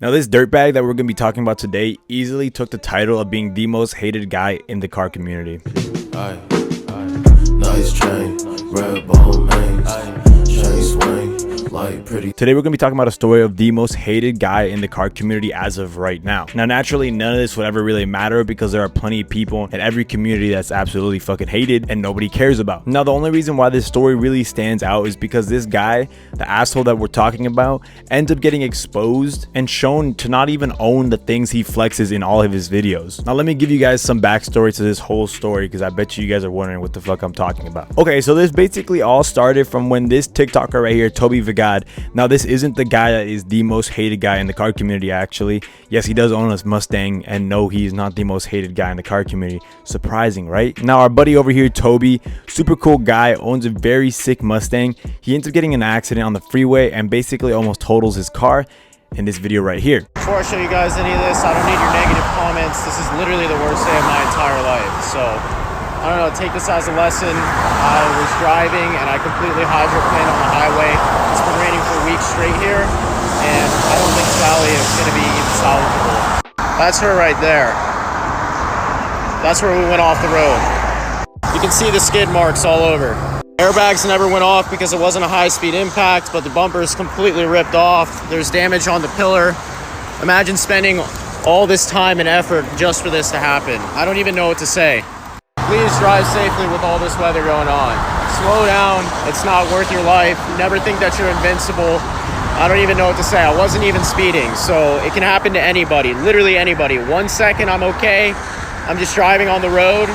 Now this dirtbag that we're going to be talking about today easily took the title of being the most hated guy in the car community. Aye, nice chain, red bone mains, chain swing, light pretty. Today we're going to be talking about a story of the most hated guy in the car community as of right now. Now naturally none of this would ever really matter because there are plenty of people in every community that's absolutely fucking hated and nobody cares about. Now the only reason why this story really stands out is because this guy, the asshole that we're talking about, ends up getting exposed and shown to not even own the things he flexes in all of his videos. Now let me give you guys some backstory to this whole story because I bet you guys are wondering what the fuck I'm talking about. Okay, so this basically all started from when this TikToker right here, Toby Vigad. Now this isn't the guy that is the most hated guy in the car community actually. Yes, he does own a Mustang, and no, he's not the most hated guy in the car community. Surprising, right? Now our buddy over here, Toby, super cool guy, owns a very sick Mustang. He ends up getting in an accident on the freeway and basically almost totals his car in this video right here. Before I show you guys any of this, I don't need your negative comments. This is literally the worst day of my entire life. So I don't know, take this as a lesson. I was driving and I completely hydroplaned on the highway. It's been raining for weeks straight here, and I don't think Sally is going to be even salvageable. That's her right there. That's where we went off the road. You can see the skid marks all over. Airbags never went off because it wasn't a high-speed impact, but the bumper is completely ripped off. There's damage on the pillar. Imagine spending all this time and effort just for this to happen. I don't even know what to say. Please drive safely with all this weather going on. Slow down. It's not worth your life. Never think that you're invincible. I don't even know what to say. I wasn't even speeding, so it can happen to anybody, literally anybody. 1 second, I'm okay. I'm just driving on the road.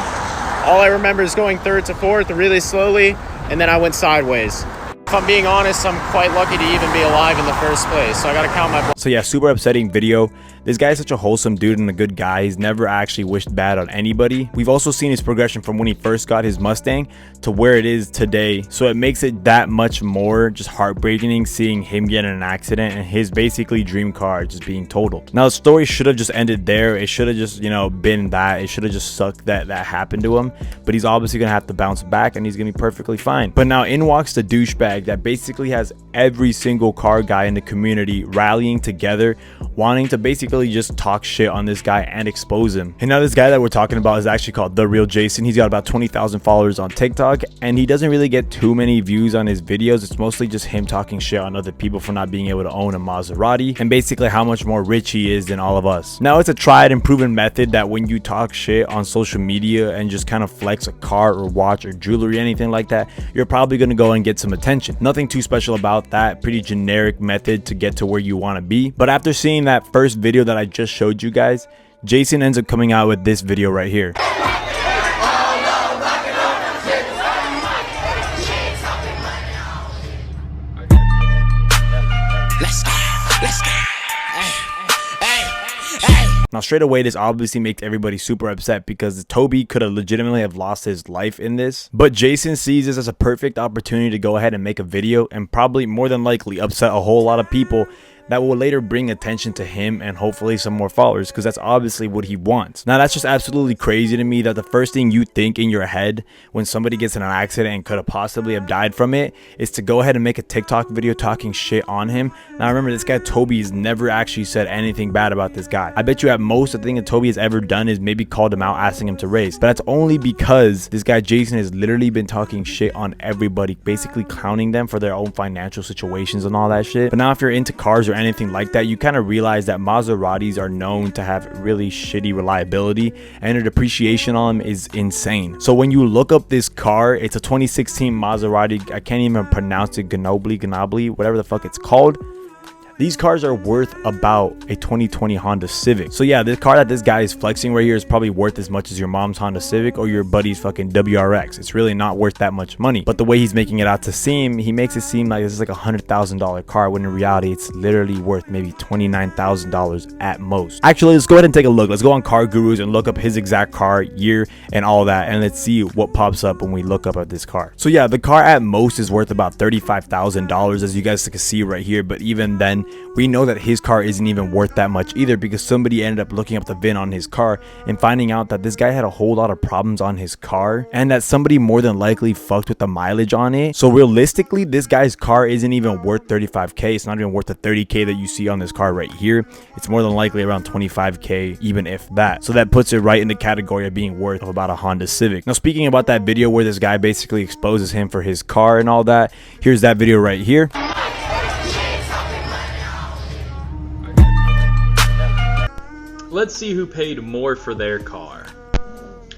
All I remember is going third to fourth really slowly, and then I went sideways. If I'm being honest, I'm quite lucky to even be alive in the first place, so I gotta count my... So yeah, super upsetting video. This guy is such a wholesome dude and a good guy. He's never actually wished bad on anybody. We've also seen his progression from when he first got his Mustang to where it is today. So it makes it that much more just heartbreaking seeing him get in an accident and his basically dream car just being totaled. Now the story should have just ended there. It should have just, you know, been that. It should have just sucked that happened to him. But he's obviously going to have to bounce back and he's going to be perfectly fine. But now in walks the douchebag that basically has every single car guy in the community rallying together, wanting to basically just talk shit on this guy and expose him. And now this guy that we're talking about is actually called therealjason. He's got about 20,000 followers on TikTok and he doesn't really get too many views on his videos. It's mostly just him talking shit on other people for not being able to own a Maserati and basically how much more rich he is than all of us. Now it's a tried and proven method that when you talk shit on social media and just kind of flex a car or watch or jewelry, anything like that, you're probably going to go and get some attention. Nothing too special about that. Pretty generic method to get to where you want to be. But after seeing that first video that I just showed you guys, Jason ends up coming out with this video right here. Now straight away this obviously makes everybody super upset because Toby could have legitimately have lost his life in this, but Jason sees this as a perfect opportunity to go ahead and make a video and probably more than likely upset a whole lot of people that will later bring attention to him and hopefully some more followers, because that's obviously what he wants. Now that's just absolutely crazy to me that the first thing you think in your head when somebody gets in an accident and could have possibly have died from it is to go ahead and make a TikTok video talking shit on him. Now remember, this guy Toby has never actually said anything bad about this guy. I bet you at most the thing that Toby has ever done is maybe called him out asking him to race, but that's only because this guy Jason has literally been talking shit on everybody, basically clowning them for their own financial situations and all that shit. But now if you're into cars or anything like that, you kind of realize that Maseratis are known to have really shitty reliability and their depreciation on them is insane. So when you look up this car, it's a 2016 Maserati. I can't even pronounce it. Gnobly, whatever the fuck it's called. These cars are worth about a 2020 Honda Civic. So yeah, this car that this guy is flexing right here is probably worth as much as your mom's Honda Civic or your buddy's fucking WRX. It's really not worth that much money. But the way he's making it out to seem, he makes it seem like this is like $100,000 car, when in reality it's literally worth maybe $29,000 at most. Actually, let's go ahead and take a look. Let's go on Car Gurus and look up his exact car, year, and all that, and let's see what pops up when we look up at this car. So yeah, the car at most is worth about $35,000, as you guys can see right here, but even then Jason, we know that his car isn't even worth that much either, because somebody ended up looking up the VIN on his car and finding out that this guy had a whole lot of problems on his car, and that somebody more than likely fucked with the mileage on it. So realistically, this guy's car isn't even worth 35k. It's not even worth the 30k that you see on this car right here. It's more than likely around 25k, even if that. So that puts it right in the category of being worth of about a Honda Civic. Now, speaking about that video where this guy basically exposes him for his car and all that, here's that video right here. Let's see who paid more for their car.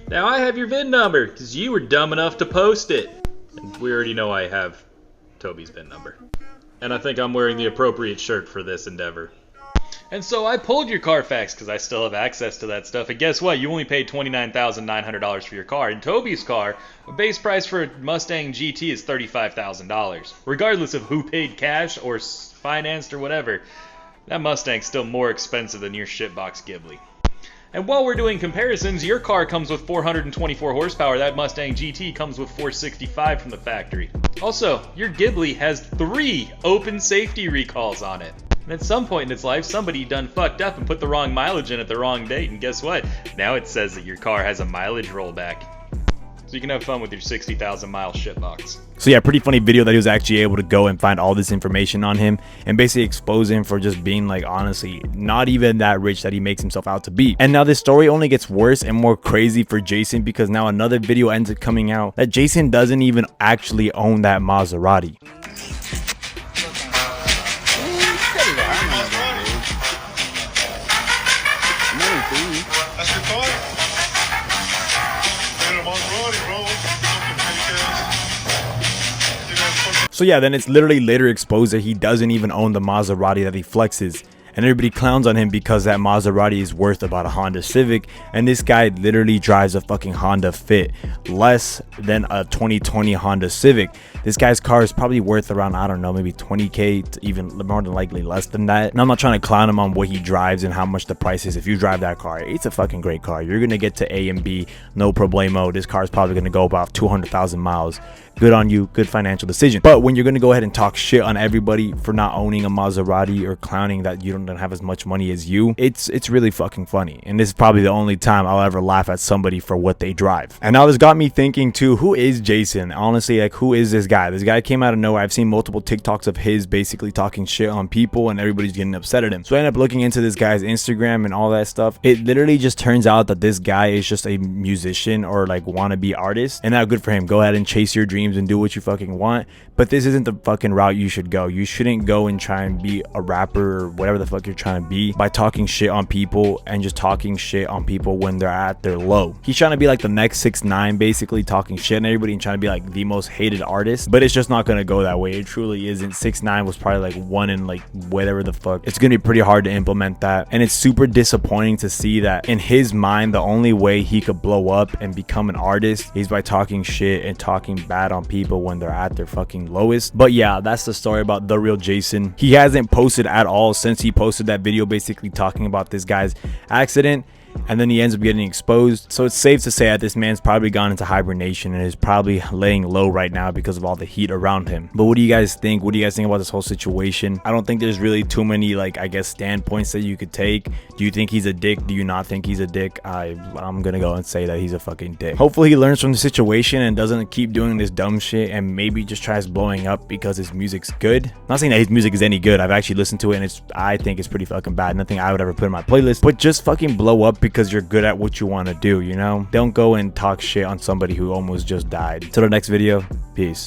Now I have your VIN number, because you were dumb enough to post it. And we already know I have Toby's VIN number. And I think I'm wearing the appropriate shirt for this endeavor. And so I pulled your Carfax, because I still have access to that stuff. And guess what? You only paid $29,900 for your car. In Toby's car, a base price for a Mustang GT is $35,000. Regardless of who paid cash or financed or whatever, that Mustang's still more expensive than your shitbox Ghibli. And while we're doing comparisons, your car comes with 424 horsepower. That Mustang GT comes with 465 from the factory. Also, your Ghibli has 3 open safety recalls on it. And at some point in its life, somebody done fucked up and put the wrong mileage in at the wrong date. And guess what? Now it says that your car has a mileage rollback. So you can have fun with your 60,000 mile shitbox. So yeah, pretty funny video that he was actually able to go and find all this information on him and basically expose him for just being, like, honestly not even that rich that he makes himself out to be. And now this story only gets worse and more crazy for Jason, because now another video ends up coming out that Jason doesn't even actually own that Maserati. That's your car? Man, I'm on Roddy, bro. Fucking fake ass. You guys fucking. So yeah, then it's literally later exposed that he doesn't even own the Maserati that he flexes. And everybody clowns on him because that Maserati is worth about a Honda Civic, and this guy literally drives a fucking Honda Fit, less than a 2020 Honda Civic. This guy's car is probably worth around, I don't know, maybe 20k, to even more than likely less than that. And I'm not trying to clown him on what he drives and how much the price is. If you drive that car, it's a fucking great car. You're gonna get to A and B, no problemo. This car is probably gonna go about 200,000 miles. Good on you, good financial decision. But when you're gonna go ahead and talk shit on everybody for not owning a Maserati or clowning that you don't have as much money as you, it's really fucking funny. And this is probably the only time I'll ever laugh at somebody for what they drive. And now this got me thinking too, who is Jason? Honestly, like, who is this guy? This guy came out of nowhere. I've seen multiple TikToks of his basically talking shit on people and everybody's getting upset at him. So I ended up looking into this guy's Instagram and all that stuff. It literally just turns out that this guy is just a musician or like wannabe artist. And now good for him. Go ahead and chase your dreams and do what you fucking want, but this isn't the fucking route you should go. You shouldn't go and try and be a rapper or whatever the fuck you're trying to be by talking shit on people and just talking shit on people when they're at their low. He's trying to be like the next 6ix9ine, basically talking shit on everybody and trying to be like the most hated artist, but it's just not gonna go that way. It truly isn't. 6ix9ine was probably like one in like whatever the fuck. It's gonna be pretty hard to implement that, and it's super disappointing to see that in his mind the only way he could blow up and become an artist is by talking shit and talking bad on people when they're at their fucking lowest. But yeah, that's the story about The Real Jason. He hasn't posted at all since he posted that video basically talking about this guy's accident, and then he ends up getting exposed. So it's safe to say that this man's probably gone into hibernation and is probably laying low right now because of all the heat around him. But what do you guys think? What do you guys think about this whole situation? I don't think there's really too many, like, I guess, standpoints that you could take. Do you think he's a dick? Do you not think he's a dick? I'm gonna go and say that he's a fucking dick. Hopefully he learns from the situation and doesn't keep doing this dumb shit and maybe just tries blowing up because his music's good. I'm not saying that his music is any good. I've actually listened to it and I think it's pretty fucking bad. Nothing I would ever put in my playlist, but just fucking blow up because you're good at what you want to do, you know? Don't go and talk shit on somebody who almost just died. Till the next video, peace.